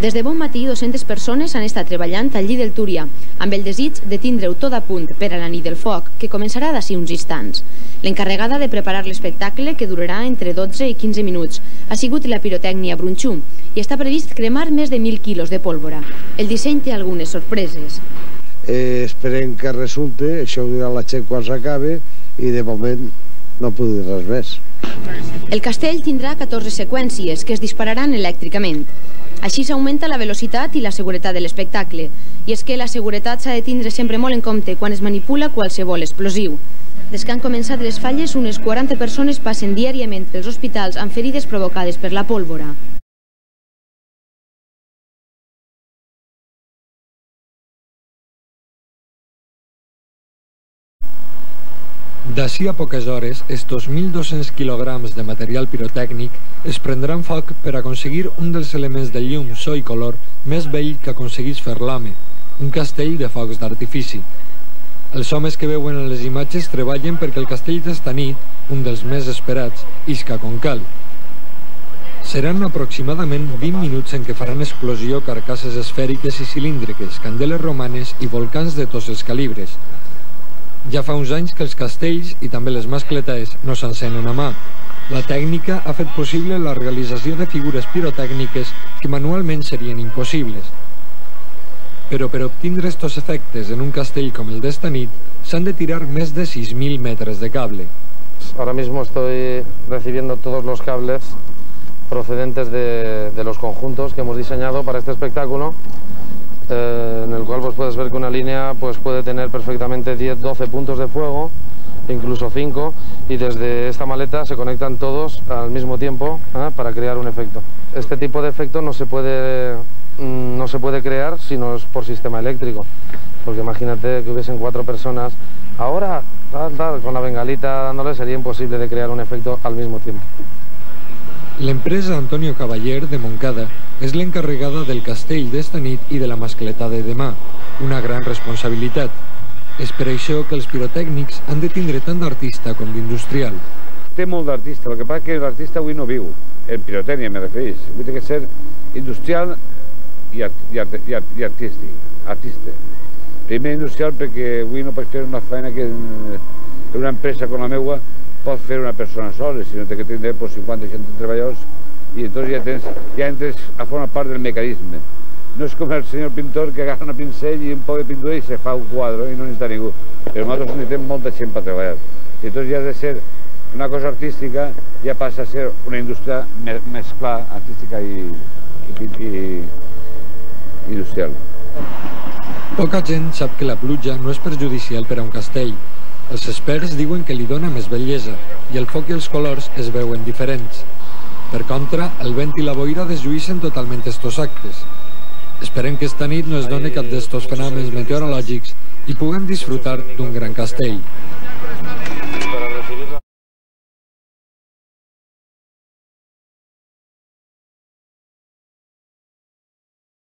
Des de bon matí, 200 persones han estat treballant al llit del Túria, amb el desig de tindre-ho tot a punt per a la nit del foc, que començarà d'ací uns instants. L'encarregada de preparar l'espectacle, que durarà entre 12 i 15 minuts, ha sigut la pirotècnia Brunxum i està previst cremar més de 1.000 quilos de pólvora. El disseny té algunes sorpreses. Esperem que resulte, això ho dirà la Txec quan s'acabe, i de moment no puc dir res més. El castell tindrà 14 seqüències que es dispararan elèctricament. Així s'augmenta la velocitat i la seguretat de l'espectacle. I és que la seguretat s'ha de tindre sempre molt en compte quan es manipula qualsevol explosiu. Des que han començat les falles, unes 40 persones passen diàriament pels hospitals amb ferides provocades per la pólvora. D'ací a poques hores, estos 1.200 quilograms de material pirotècnic es prendran foc per aconseguir un dels elements de llum, so i color més vell que aconseguís fer l'home, un castell de focs d'artifici. Els homes que veuen en les imatges treballen perquè el castell d'esta nit, un dels més esperats, isca com cal. Seran aproximadament 20 minuts en què faran explosió carcasses esfèriques i cilíndriques, candeles romanes i volcans de tots els calibres. Ja fa uns anys que els castells i també les mascletes no s'encenen a mà. La tècnica ha fet possible la realització de figures pirotècniques que manualment serien impossibles. Però per obtindre estos efectes en un castell com el d'esta nit s'han de tirar més de 6.000 metres de cable. Ahora mismo estoy recibiendo todos los cables procedentes de los conjuntos que hemos diseñado para este espectáculo, en el cual pues puedes ver que una línea pues puede tener perfectamente 10-12 puntos de fuego, incluso 5, y desde esta maleta se conectan todos al mismo tiempo para crear un efecto. Este tipo de efecto no se puede crear si no es por sistema eléctrico, porque imagínate que hubiesen 4 personas ahora, con la bengalita dándole, sería imposible de crear un efecto al mismo tiempo. L'empresa Antonio Cavaller, de Montcada, és l'encarregada del castell d'esta nit i de la mascleta de demà, una gran responsabilitat. És per això que els pirotècnics han de tindre tant d'artista com d'industrial. Té molt d'artista, el que passa que l'artista avui no viu, en pirotècnia me refereix, avui té que ser industrial i artista. Primer industrial perquè avui no pots fer una feina que una empresa com la meua pot fer una persona sola, sinó que tindré 50-60 treballadors i llavors ja entres a formar part del mecanisme. No és com el senyor pintor que agafa una pincell i un poc de pintura i se fa un quadre i no necessita ningú. Però nosaltres necessitem molta gent per treballar. I llavors ja de ser una cosa artística ja passa a ser una indústria més clara, artística i industrial. Poca gent sap que la pluja no és perjudicial per a un castell. Els experts diuen que li dona més bellesa i el foc i els colors es veuen diferents. Per contra, el vent i la boira deslluïssen totalment estos actes. Esperem que esta nit no es doni cap d'estos fenòmens meteorològics i puguem disfrutar d'un gran castell.